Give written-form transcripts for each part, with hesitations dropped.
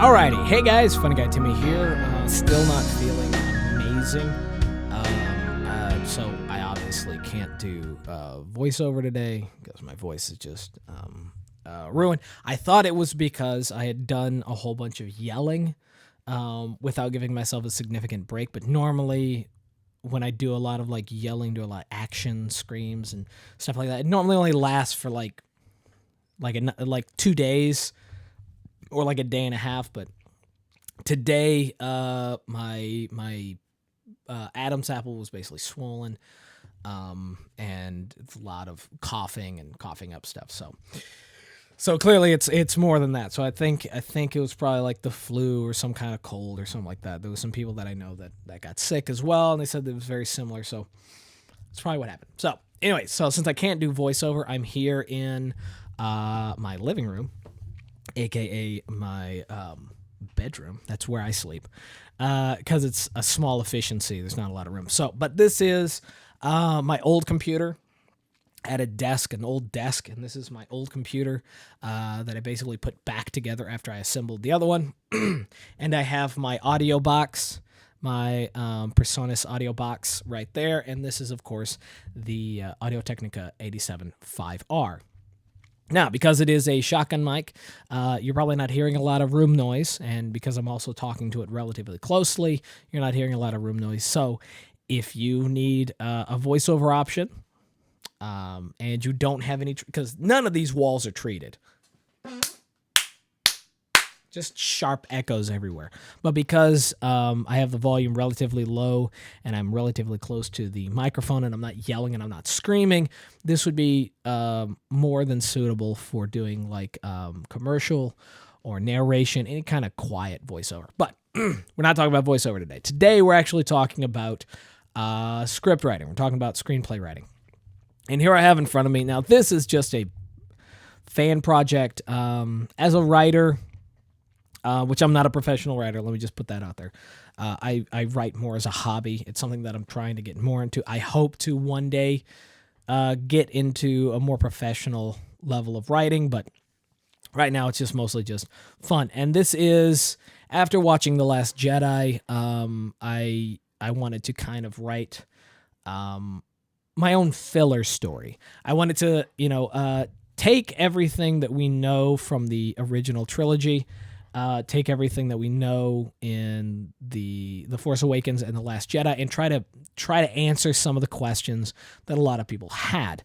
Alrighty, hey guys, FunnyGuyTimmy here. Still not feeling amazing, so I obviously can't do voiceover today because my voice is just ruined. I thought it was because I had done a whole bunch of yelling without giving myself a significant break, but normally when I do a lot of like yelling, do a lot of action screams and stuff like that, it normally only lasts for like 2 days or like a day and a half. But today, my Adam's apple was basically swollen, and it's a lot of coughing and coughing up stuff. So clearly it's more than that. So I think it was probably like the flu or some kind of cold or something like that. There was some people that I know that got sick as well, and they said it was very similar. So that's probably what happened. So anyway, so since I can't do voiceover, I'm here in my living room, aka my bedroom. That's where I sleep, because it's a small efficiency. There's not a lot of room. So, but this is my old computer at a desk, an old desk, and this is my old computer that I basically put back together after I assembled the other one. And I have my audio box, my Presonus audio box right there, and this is, of course, the Audio-Technica 87.5R. Now, because it is a shotgun mic, you're probably not hearing a lot of room noise, and because I'm also talking to it relatively closely, you're not hearing a lot of room noise. So if you need a voiceover option, and you don't have any, because none of these walls are treated, just sharp echoes everywhere. But because I have the volume relatively low and I'm relatively close to the microphone and I'm not yelling and I'm not screaming, this would be more than suitable for doing like commercial or narration, any kind of quiet voiceover. But we're not talking about voiceover today. Today we're actually talking about script writing. We're talking about screenplay writing. And here I have in front of me, now this is just a fan project. As a writer, which I'm not a professional writer, let me just put that out there. I write more as a hobby. It's something that I'm trying to get more into. I hope to one day get into a more professional level of writing, but right now it's just mostly just fun. And this is, after watching The Last Jedi, I wanted to kind of write my own filler story. I wanted to, take everything that we know from the original trilogy, take everything that we know in the Force Awakens and The Last Jedi, and try to answer some of the questions that a lot of people had.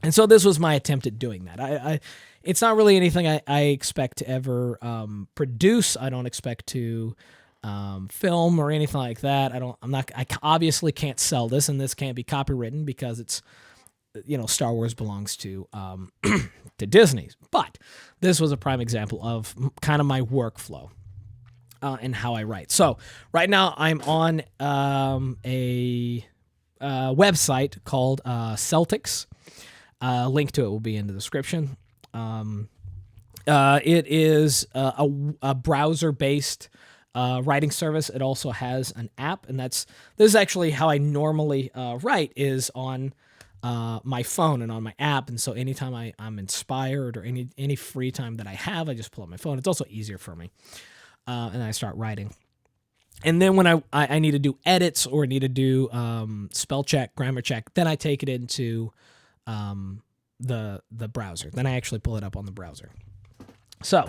And so this was my attempt at doing that. It's not really anything I expect to ever produce. I don't expect to film or anything like that. I obviously can't sell this, and this can't be copywritten because it's, Star Wars belongs to to Disney. But this was a prime example of kind of my workflow and how I write. So right now I'm on a website called Celtx. Link to it will be in the description. It is a browser-based writing service. It also has an app, and this is actually how I normally write, is on my phone and on my app. And so anytime I'm inspired or any free time that I have, I just pull up my phone. It's also easier for me, and I start writing. And then when I need to do edits or need to do spell check, grammar check, then I take it into the browser. Then I actually pull it up on the browser. So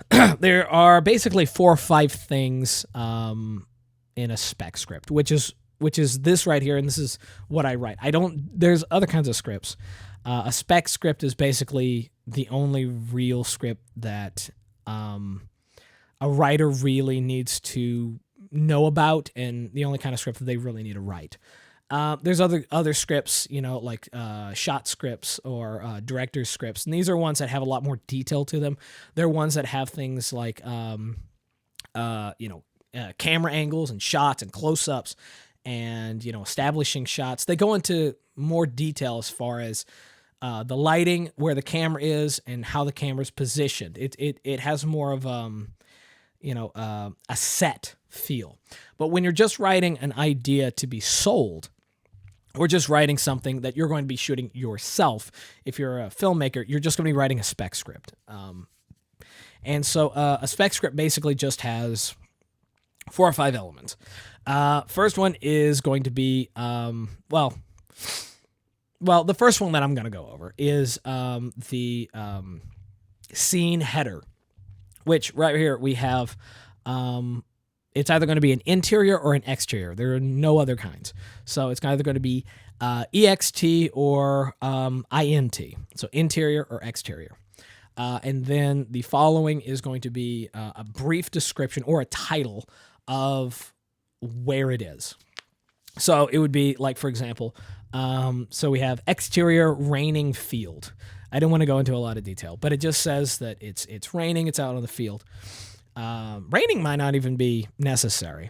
there are basically 4 or 5 things in a spec script, which is this right here, and this is what I write. There's other kinds of scripts. A spec script is basically the only real script that a writer really needs to know about, and the only kind of script that they really need to write. There's other scripts, like shot scripts or director's scripts, and these are ones that have a lot more detail to them. They're ones that have things like camera angles and shots and close-ups, and establishing shots. They go into more detail as far as the lighting, where the camera is, and how the camera's positioned. It has more of a set feel. But when you're just writing an idea to be sold, or just writing something that you're going to be shooting yourself, if you're a filmmaker, you're just going to be writing a spec script. And so a spec script basically just has 4 or 5 elements. First one is going to be, well, the first one that I'm going to go over is the scene header, which right here we have, it's either going to be an interior or an exterior. There are no other kinds. So it's either going to be EXT or INT, so interior or exterior. And then the following is going to be a brief description or a title of where it is. So it would be like, for example, so we have exterior raining field. I don't want to go into a lot of detail, but it just says that it's raining, it's out on the field. Raining might not even be necessary.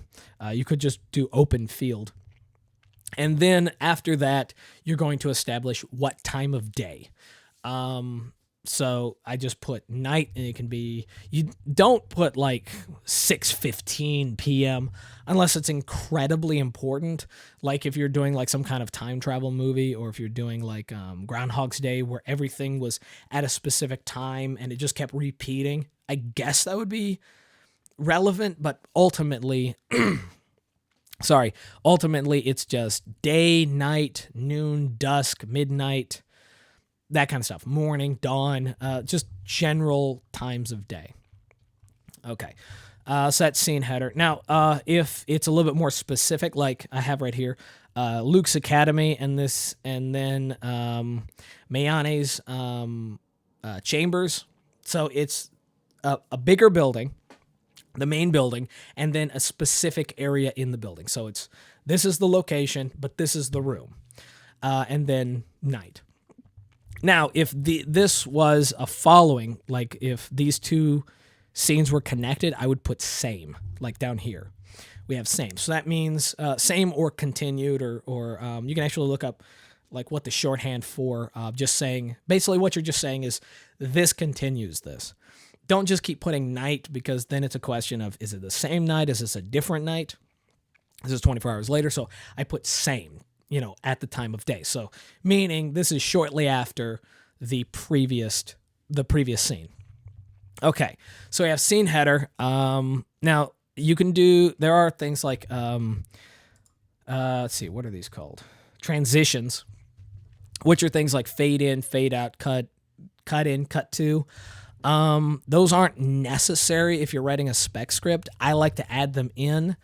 You could just do open field. And then after that, you're going to establish what time of day. So I just put night, and it can be, you don't put like 6:15 p.m. unless it's incredibly important. Like if you're doing like some kind of time travel movie, or if you're doing like Groundhog's Day where everything was at a specific time and it just kept repeating. I guess that would be relevant, but ultimately, ultimately it's just day, night, noon, dusk, midnight, that kind of stuff. Morning, dawn, just general times of day. Okay. So that's scene header. Now, if it's a little bit more specific, like I have right here, Luke's Academy and then Mayane's chambers. So it's a bigger building, the main building, and then a specific area in the building. So this is the location, but this is the room, and then night. Now, if this was a following, like if these two scenes were connected, I would put same, like down here. We have same. So that means same or continued, or you can actually look up like what the shorthand for just saying, basically what you're just saying is this continues this. Don't just keep putting night, because then it's a question of, is it the same night? Is this a different night? This is 24 hours later. So I put same, at the time of day. So meaning this is shortly after the previous scene. Okay. So we have scene header. Now you can there are things like, let's see, what are these called? Transitions, which are things like fade in, fade out, cut in, cut to. Those aren't necessary if you're writing a spec script. I like to add them in,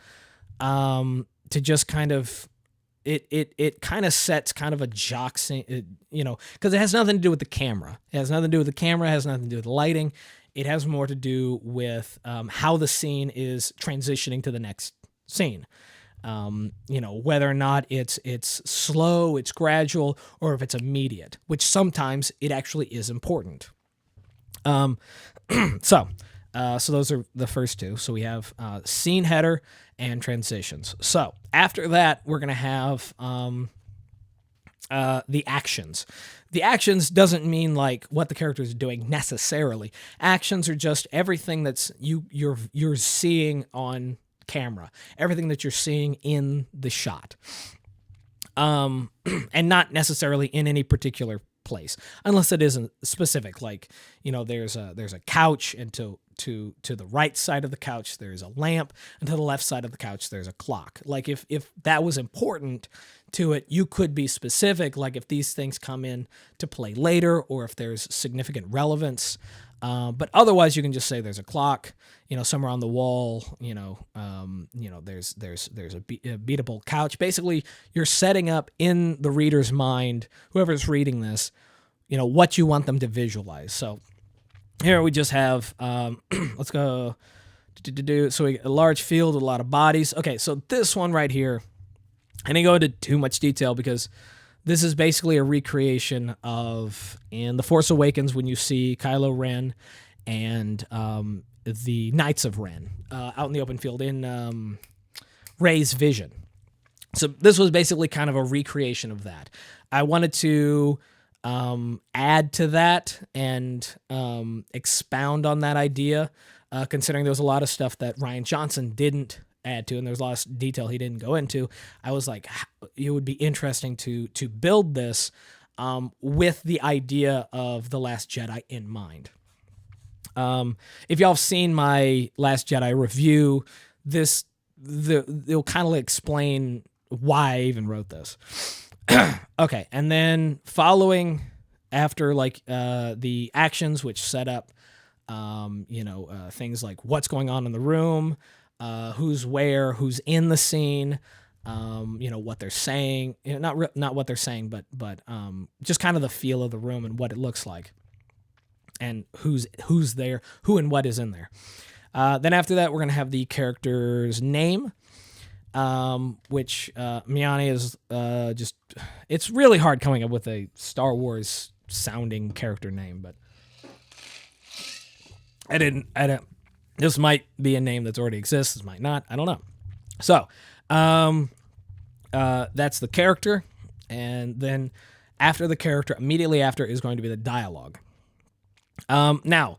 to just kind of, it kind of sets kind of a jock scene, because it has nothing to do with the camera. It has nothing to do with the camera. It has nothing to do with the lighting. It has more to do with how the scene is transitioning to the next scene. Whether or not it's slow, it's gradual, or if it's immediate, which sometimes it actually is important. So those are the first two. So we have scene header and transitions. So after that, we're going to have the actions. The actions doesn't mean like what the character is doing necessarily. Actions are just everything that's you're seeing on camera, everything that you're seeing in the shot, and not necessarily in any particular place, unless it isn't specific. Like, there's a couch, and to the right side of the couch there's a lamp, and to the left side of the couch there's a clock. Like if that was important to it, you could be specific, like if these things come in to play later, or if there's significant relevance. But otherwise, you can just say there's a clock, somewhere on the wall. There's a beatable couch. Basically, you're setting up in the reader's mind, whoever's reading this, what you want them to visualize. So here we just have, let's go. So we a large field with a lot of bodies. Okay, so this one right here, I didn't go into too much detail because this is basically a recreation of in The Force Awakens when you see Kylo Ren and the Knights of Ren out in the open field in Rey's vision. So this was basically kind of a recreation of that. I wanted to add to that and expound on that idea, considering there was a lot of stuff that Rian Johnson didn't add to, and there's a lot of detail he didn't go into. I was like, it would be interesting to build this with the idea of The Last Jedi in mind. If y'all have seen my Last Jedi review, it'll kind of explain why I even wrote this. Okay, and then following after the actions which set up, things like what's going on in the room, who's where, who's in the scene, what they're saying, not what they're saying, but just kind of the feel of the room and what it looks like, and who's there, who and what is in there. Then after that, we're gonna have the character's name, which Miani is just. It's really hard coming up with a Star Wars sounding character name, but I didn't. This might be a name that's already exists. This might not. I don't know. So, that's the character, and then after the character, immediately after is going to be the dialogue. Now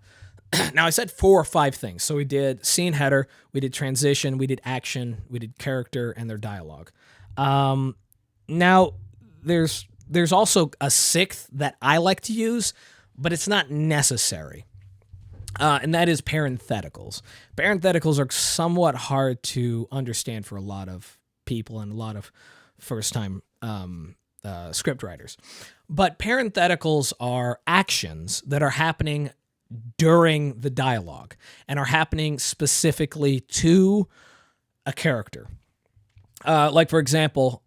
I said 4 or 5 things. So we did scene header, we did transition, we did action, we did character, and their dialogue. Now there's also a 6th that I like to use, but it's not necessary. And that is parentheticals. Parentheticals are somewhat hard to understand for a lot of people and a lot of first-time script writers. But parentheticals are actions that are happening during the dialogue and are happening specifically to a character. Like, for example,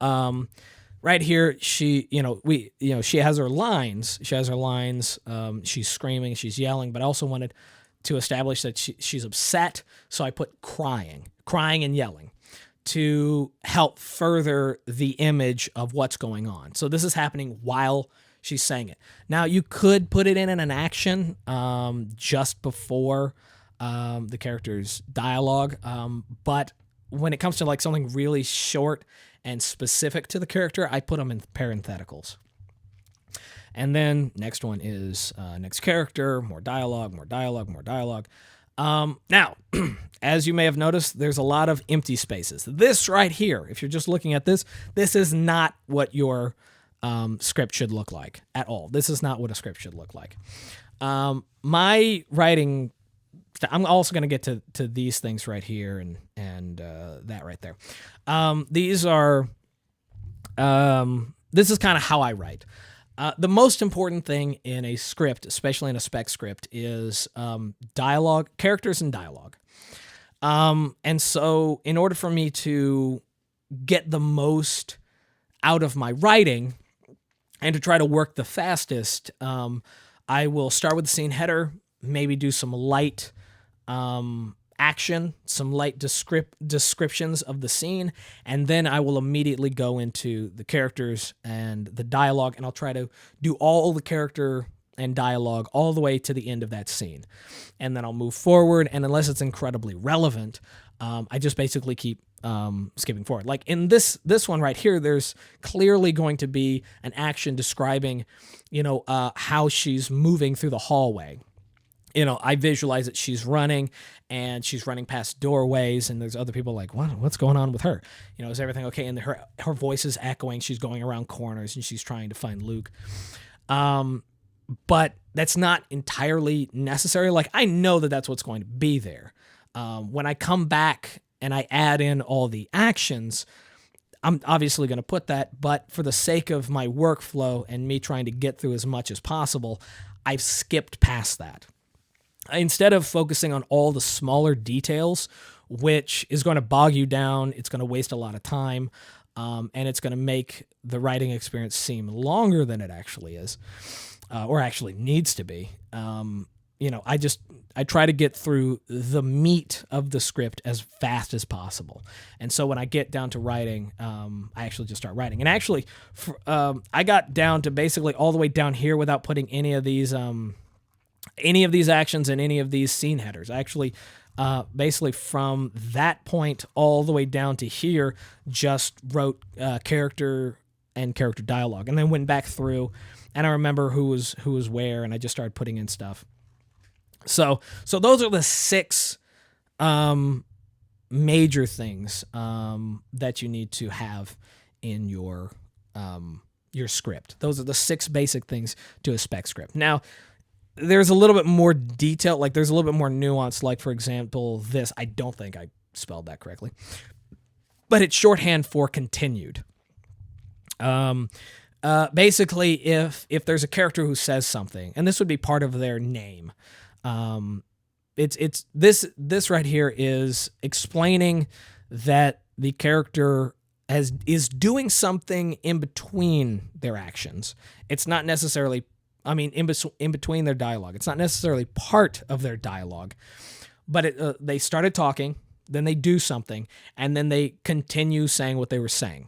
right here, she has her lines. She's screaming, she's yelling, but I also wanted to establish that she's upset. So I put crying and yelling to help further the image of what's going on. So this is happening while she's saying it. Now, you could put it in an action just before the character's dialogue, but when it comes to like something really short and specific to the character, I put them in parentheticals. And then next one is next character, more dialogue. Now, as you may have noticed, there's a lot of empty spaces. This right here, if you're just looking at this is not what your script should look like at all. This is not what a script should look like. My writing, I'm also going to get to these things right here and that right there. These are, this is kind of how I write. The most important thing in a script, especially in a spec script, is dialogue, characters and dialogue. And so in order for me to get the most out of my writing and to try to work the fastest, I will start with the scene header, maybe do some light action, some light descriptions of the scene, and then I will immediately go into the characters and the dialogue, and I'll try to do all the character and dialogue all the way to the end of that scene. And then I'll move forward, and unless it's incredibly relevant, I just basically keep skipping forward. Like in this one right here, there's clearly going to be an action describing, how she's moving through the hallway. I visualize that she's running, and she's running past doorways, and there's other people like, what's going on with her? Is everything okay? And her voice is echoing. She's going around corners, and she's trying to find Luke. But that's not entirely necessary. Like, I know that that's what's going to be there. When I come back and I add in all the actions, I'm obviously going to put that, but for the sake of my workflow and me trying to get through as much as possible, I've skipped past that. Instead of focusing on all the smaller details, which is going to bog you down, it's going to waste a lot of time, and it's going to make the writing experience seem longer than it actually is, or actually needs to be. I try to get through the meat of the script as fast as possible. And so when I get down to writing, I actually just start writing. And actually, I got down to basically all the way down here without putting any of these actions and any of these scene headers. I actually, basically from that point all the way down to here, just wrote character and character dialogue, and then went back through, and I remember who was where, and I just started putting in stuff. So those are the 6 major things that you need to have in your script. Those are the 6 basic things to a spec script. Now, there's a little bit more detail, like there's a little bit more nuance. Like, for example, this, I don't think I spelled that correctly, but it's shorthand for continued. Basically, if there's a character who says something, and this would be part of their name, it's this right here is explaining that the character is doing something in between their actions. It's not necessarily, I mean, in between their dialogue. It's not necessarily part of their dialogue, but they started talking, then they do something, and then they continue saying what they were saying.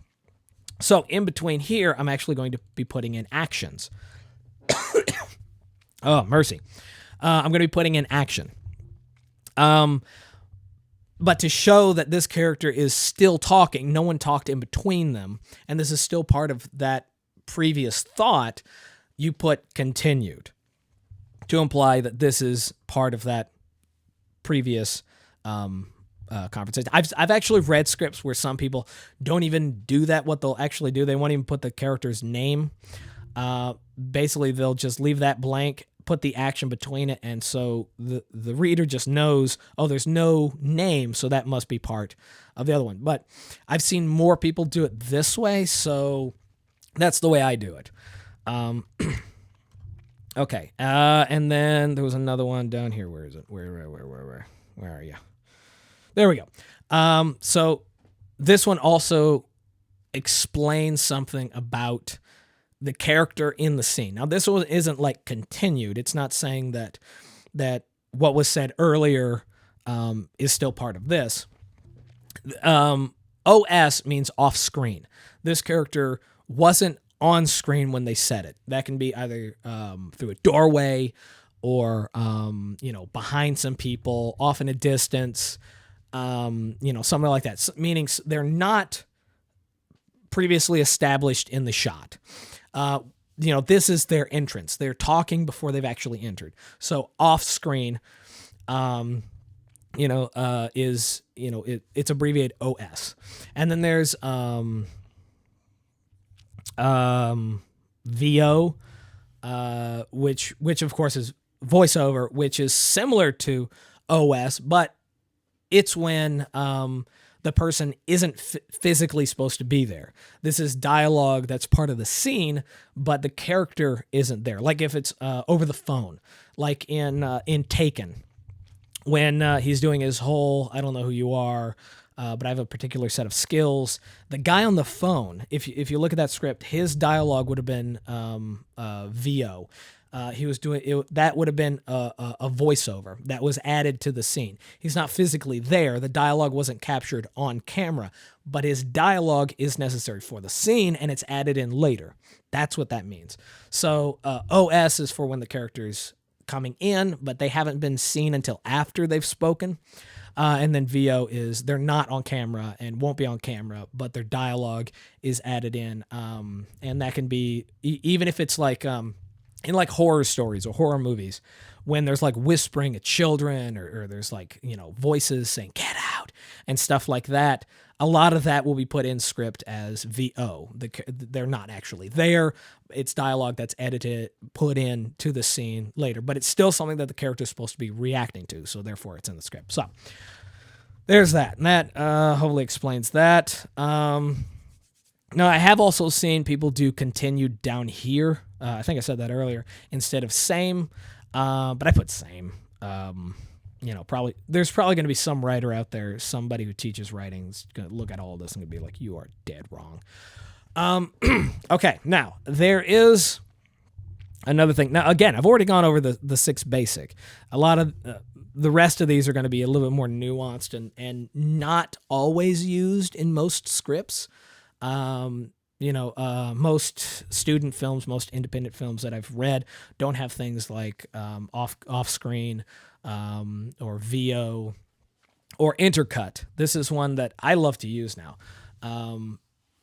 So in between here, I'm actually going to be putting in actions. Oh, mercy. I'm going to be putting in action. But to show that this character is still talking, no one talked in between them, and this is still part of that previous thought, you put continued to imply that this is part of that previous conversation. I've actually read scripts where some people don't even do that. What they'll actually do, they won't even put the character's name. Basically, they'll just leave that blank, put the action between it, and so the reader just knows, oh, there's no name, so that must be part of the other one. But I've seen more people do it this way, so that's the way I do it. Okay, and then there was another one down here. Where is it? Where are you? There we go. So this one also explains something about the character in the scene. Now, this one isn't like continued. It's not saying that what was said earlier is still part of this. OS means off screen. This character wasn't on screen when they said it. That can be either through a doorway or behind some people, off in a distance, something like that. Meaning they're not previously established in the shot. This is their entrance. They're talking before they've actually entered. So off screen, it's abbreviated OS. And then there's VO, which of course is voiceover, which is similar to OS, but it's when the person isn't physically supposed to be there. This is dialogue that's part of the scene, but the character isn't there. Like if it's over the phone, like in Taken, when he's doing his whole, I don't know who you are, but I have a particular set of skills. The guy on the phone, if you look at that script, his dialogue would have been VO. He was doing it, that would have been a voiceover that was added to the scene. He's not physically there. The dialogue wasn't captured on camera, but his dialogue is necessary for the scene, and it's added in later. That's what that means. So OS is for when the character's coming in, but they haven't been seen until after they've spoken. And then VO is they're not on camera and won't be on camera, but their dialogue is added in. And that can be, even if it's like in like horror stories or horror movies, when there's like whispering at children or there's like, voices saying, "Get out," and stuff like that. A lot of that will be put in script as VO. They're not actually there. It's dialogue that's edited, put in to the scene later, but it's still something that the character is supposed to be reacting to, so therefore it's in the script. So there's that, and that hopefully explains that. Now, I have also seen people do continued down here. I think I said that earlier, instead of same, but I put same. Probably there's probably going to be some writer out there, somebody who teaches writing is going to look at all of this and be like, "You are dead wrong." Okay, now there is another thing. Now, again, I've already gone over the 6 basic. A lot of the rest of these are going to be a little bit more nuanced and not always used in most scripts. Most student films, most independent films that I've read don't have things like off screen or VO or intercut. This is one that I love to use now.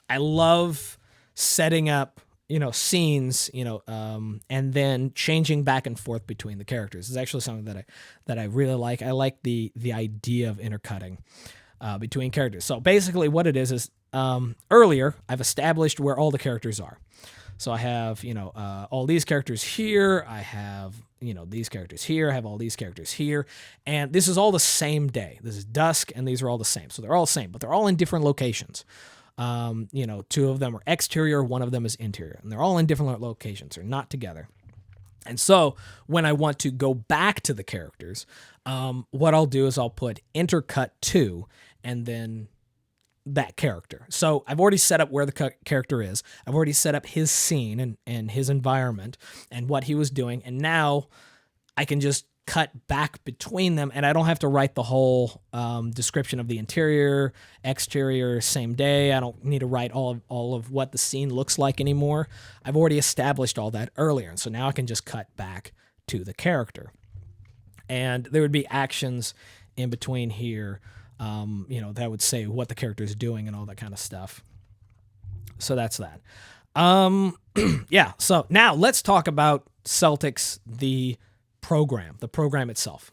I love setting up, scenes, and then changing back and forth between the characters. It's actually something that I really like. I like the idea of intercutting between characters. So basically what it is earlier, I've established where all the characters are. So I have, all these characters here. I have, these characters here. I have all these characters here. And this is all the same day. This is dusk, and these are all the same. So they're all the same, but they're all in different locations. Two of them are exterior, one of them is interior, and they're all in different locations. They're not together. And so when I want to go back to the characters, what I'll do is I'll put intercut to, and then that character. So I've already set up where the character is. I've already set up his scene and his environment and what he was doing. And now I can just cut back between them, and I don't have to write the whole description of the interior, exterior, same day. I don't need to write all of what the scene looks like anymore. I've already established all that earlier, and so now I can just cut back to the character. And there would be actions in between here, that would say what the character is doing and all that kind of stuff. So that's that. Yeah, so now let's talk about Celtx, the program itself.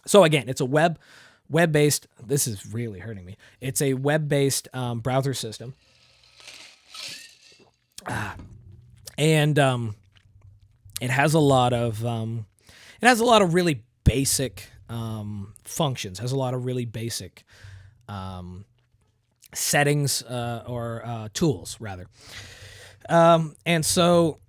So again, it's a web-based, this is really hurting me. It's a web-based browser system. And it has a lot of really basic functions, has a lot of really basic settings or tools rather. And so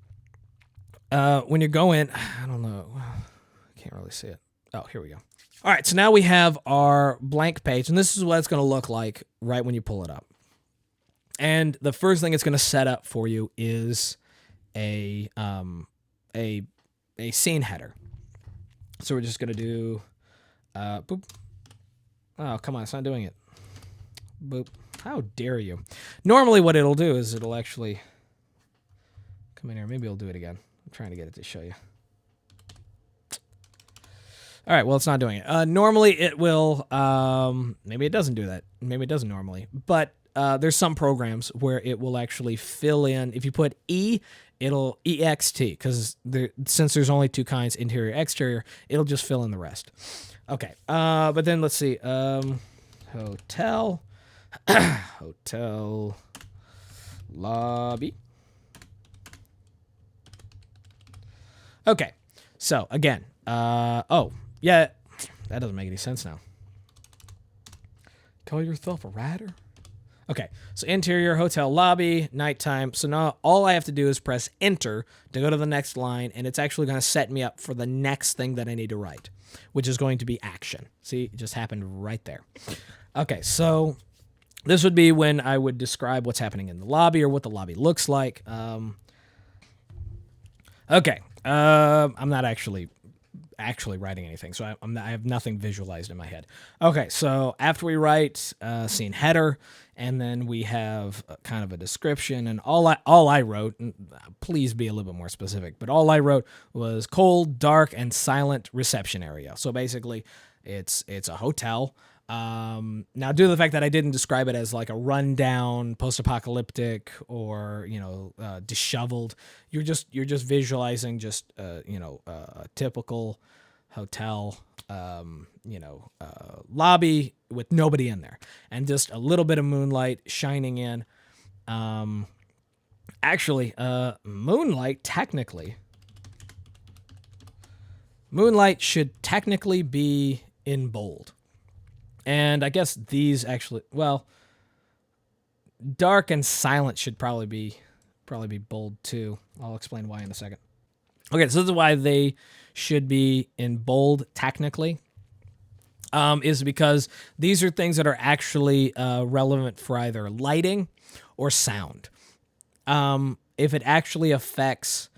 when you go in, I don't know, I can't really see it. Oh, here we go. All right, so now we have our blank page, and this is what it's going to look like right when you pull it up. And the first thing it's going to set up for you is a scene header. So we're just going to do boop. Oh, come on, it's not doing it. Boop. How dare you? Normally what it'll do is it'll actually come in here. Maybe it'll do it again. I'm trying to get it to show you. All right, well, it's not doing it. Normally it will, maybe it doesn't do that. Maybe it doesn't normally. But there's some programs where it will actually fill in. If you put E, it'll EXT, because since there's only two kinds, interior, exterior, it'll just fill in the rest. Okay, but then let's see. Hotel, hotel lobby. Okay, so again, oh, yeah, that doesn't make any sense now. Call yourself a ratter? Okay, so interior, hotel lobby, nighttime. So now all I have to do is press enter to go to the next line, and it's actually going to set me up for the next thing that I need to write, which is going to be action. See, it just happened right there. Okay, so this would be when I would describe what's happening in the lobby or what the lobby looks like. Okay, I'm not actually writing anything, so I have nothing visualized in my head. Okay, so after we write scene header, and then we have kind of a description, and all I wrote, and please be a little bit more specific, but all I wrote was cold, dark, and silent reception area. So basically, it's a hotel. Now, due to the fact that I didn't describe it as like a rundown, post-apocalyptic, or disheveled, you're just visualizing just a typical hotel, lobby with nobody in there, and just a little bit of moonlight shining in. Actually, moonlight should technically be in bold. And I guess these actually, well, dark and silent should probably be bold too. I'll explain why in a second. Okay, so this is why they should be in bold technically, is because these are things that are actually relevant for either lighting or sound. If it actually affects,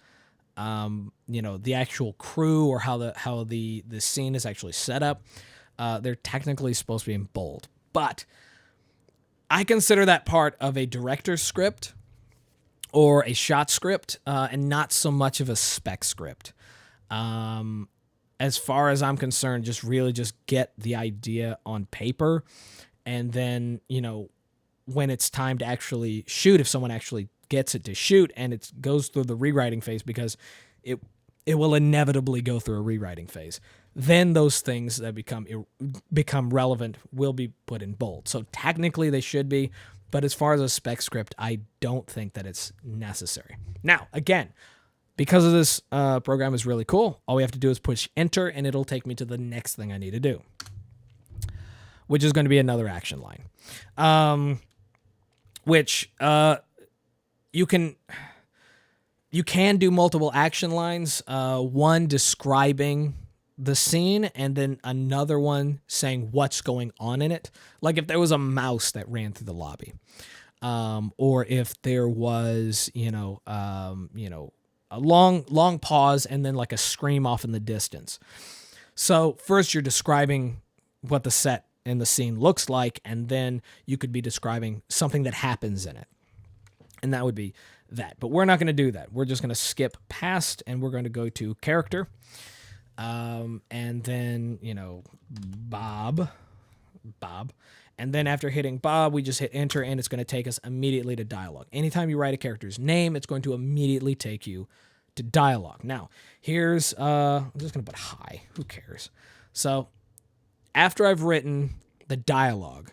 the actual crew or how the scene is actually set up, they're technically supposed to be in bold. But I consider that part of a director's script or a shot script, and not so much of a spec script. As far as I'm concerned, just get the idea on paper, and then, when it's time to actually shoot, if someone actually gets it to shoot and it goes through the rewriting phase, because it will inevitably go through a rewriting phase, then those things that become relevant will be put in bold. So technically they should be, But as far as a spec script, I don't think that it's necessary. Now, again, because of this program is really cool, all we have to do is push enter, and it'll take me to the next thing I need to do, which is going to be another action line, which you can do multiple action lines, one describing the scene and then another one saying what's going on in it. Like if there was a mouse that ran through the lobby, or if there was, a long pause and then like a scream off in the distance. So first you're describing what the set and the scene looks like, and then you could be describing something that happens in it. And that would be that. But we're not going to do that. We're just going to skip past, and we're going to go to character. And then, Bob. And then after hitting Bob, we just hit enter, and it's going to take us immediately to dialogue. Anytime you write a character's name, it's going to immediately take you to dialogue. Now, here's, I'm just going to put hi. Who cares? So after I've written the dialogue,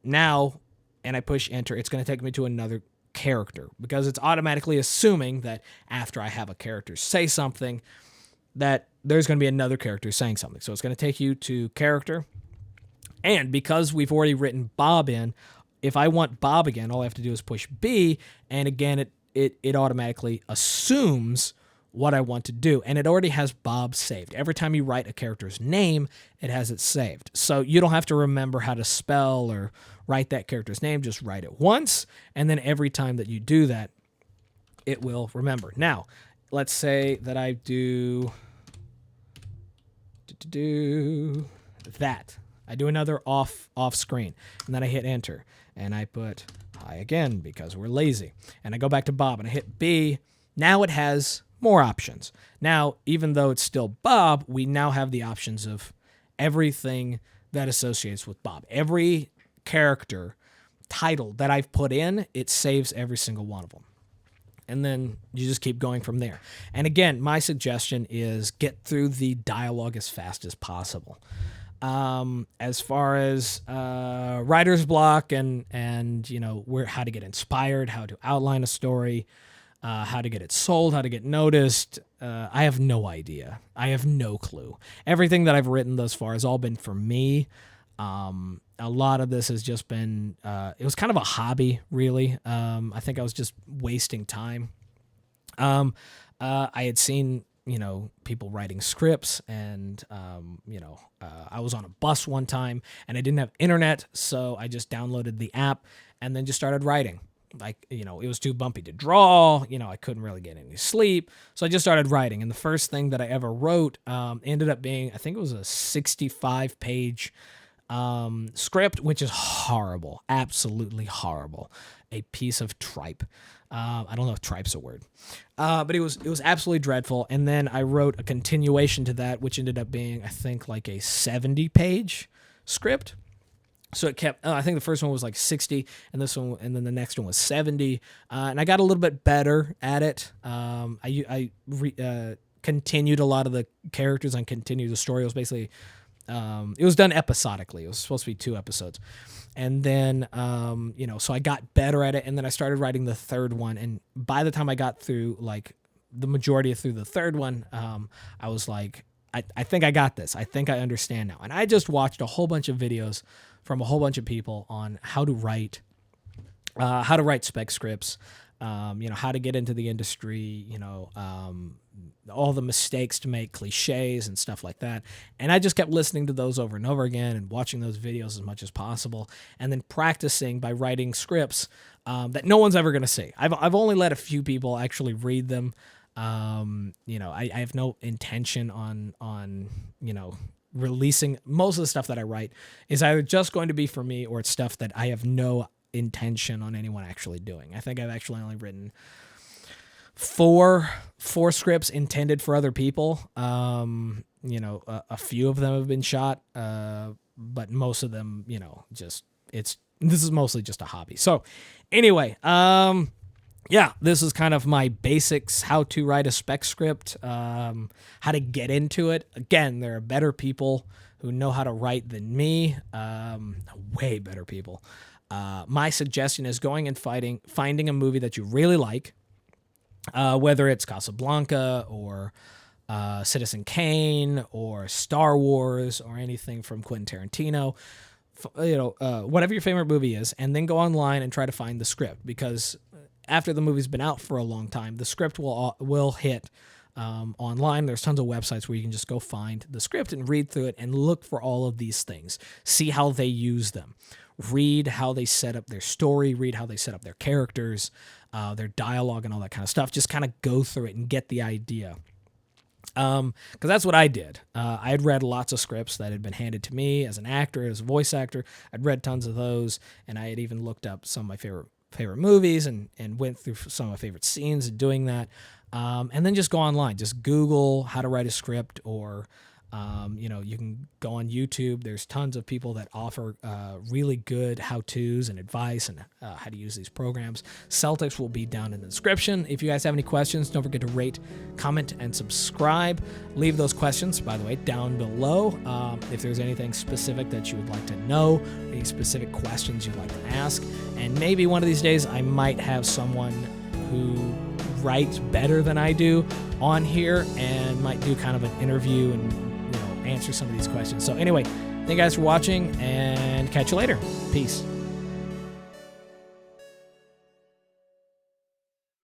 now, and I push enter, it's going to take me to another character, because it's automatically assuming that after I have a character say something, that there's going to be another character saying something. So it's going to take you to character. And because we've already written Bob in, if I want Bob again, all I have to do is push B, and again, it automatically assumes what I want to do, and it already has Bob saved. Every time you write a character's name, it has it saved. So you don't have to remember how to spell or write that character's name. Just write it once, and then every time that you do that, it will remember. Now, let's say that I do that. I do another off screen, and then I hit enter, and I put hi again because we're lazy, and I go back to Bob, and I hit B. Now it has more options. Now, even though it's still Bob, we now have the options of everything that associates with Bob. Every character title that I've put in, it saves every single one of them. And then you just keep going from there. And again, my suggestion is get through the dialogue as fast as possible. As far as writer's block and how to get inspired, how to outline a story, how to get it sold, how to get noticed, I have no idea. I have no clue. Everything that I've written thus far has all been for me. A lot of this has just been, it was kind of a hobby, really. I think I was just wasting time. I had seen, people writing scripts, and, I was on a bus one time, and I didn't have internet, so I just downloaded the app and then just started writing. Like, it was too bumpy to draw, I couldn't really get any sleep, so I just started writing, and the first thing that I ever wrote ended up being, I think it was a 65-page script, which is horrible, absolutely horrible, a piece of tripe. I don't know if tripe's a word, but it was absolutely dreadful. And then I wrote a continuation to that, which ended up being, I think, like a 70-page script. So it kept, I think the first one was like 60, and this one, and then the next one was 70. And I got a little bit better at it. I continued a lot of the characters and continued the story. It was basically, it was done episodically. It was supposed to be 2 episodes. And then, so I got better at it, and then I started writing the third one. And by the time I got through, like, the majority through the third one, I was like, I think I got this. I think I understand now. And I just watched a whole bunch of videos from a whole bunch of people on how to write spec scripts, how to get into the industry, all the mistakes to make, cliches and stuff like that. And I just kept listening to those over and over again and watching those videos as much as possible, and then practicing by writing scripts that no one's ever going to see. I've only let a few people actually read them. I have no intention on releasing. Most of the stuff that I write is either just going to be for me, or it's stuff that I have no intention on anyone actually doing. I think I've actually only written four scripts intended for other people. A few of them have been shot, but most of them, this is mostly just a hobby. So anyway, this is kind of my basics, how to write a spec script, how to get into it. Again, there are better people who know how to write than me, way better people. my suggestion is going and finding a movie that you really like, whether it's Casablanca or Citizen Kane or Star Wars or anything from Quentin Tarantino, whatever your favorite movie is, and then go online and try to find the script, because after the movie's been out for a long time, the script will hit online. There's tons of websites where you can just go find the script and read through it and look for all of these things. See how they use them. Read how they set up their story. Read how they set up their characters, their dialogue, and all that kind of stuff. Just kind of go through it and get the idea. Because that's what I did. I had read lots of scripts that had been handed to me as an actor, as a voice actor. I'd read tons of those, and I had even looked up some of my favorite movies and went through some of my favorite scenes and doing that. And then just go online. Just Google how to write a script, or you can go on YouTube. There's tons of people that offer really good how-tos and advice and how to use these programs. Celtx will be down in the description. If you guys have any questions, don't forget to rate, comment, and subscribe. Leave those questions, by the way, down below. If there's anything specific that you would like to know, any specific questions you'd like to ask, and maybe one of these days I might have someone who writes better than I do on here and might do kind of an interview and answer some of these questions. So anyway, thank you guys for watching, and catch you later. Peace.